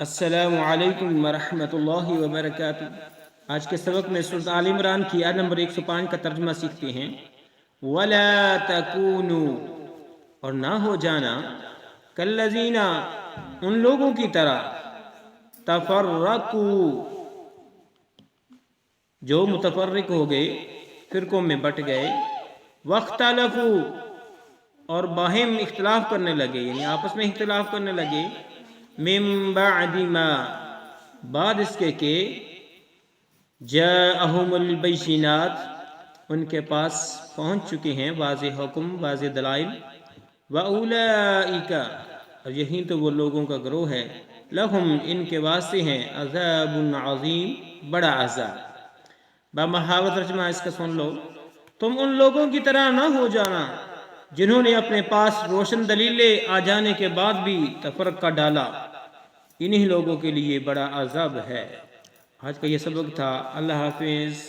السلام علیکم ورحمۃ اللہ وبرکاتہ۔ آج کے سبق میں سورۃ آل عمران کی آیت نمبر 105 کا ترجمہ سیکھتے ہیں۔ وَلَا تَكُونُوا، اور نہ ہو جانا، کالذین، ان لوگوں کی طرح، تفرقوا، جو متفرق ہو گئے، فرقوں میں بٹ گئے، واختلفوا، اور باہم اختلاف کرنے لگے، یعنی آپس میں اختلاف کرنے لگے، من بعد ما، بعد اس کے کہ جاءہم البینات، ان کے پاس پہنچ چکے ہیں واضح حکم، واضح دلائل، وَأُولَئِكَ، اور یہی تو وہ لوگوں کا گروہ ہے، لہم، ان کے واسطے ہیں، عذاب عظیم، بڑا عذاب۔ بامحاور ترجمہ اس کا سن لو۔ تم ان لوگوں کی طرح نہ ہو جانا جنہوں نے اپنے پاس روشن دلیلیں آ جانے کے بعد بھی تفرقہ ڈالا، انہی لوگوں کے لیے بڑا عذاب ہے۔ آج کا یہ سبق تھا۔ اللہ حافظ۔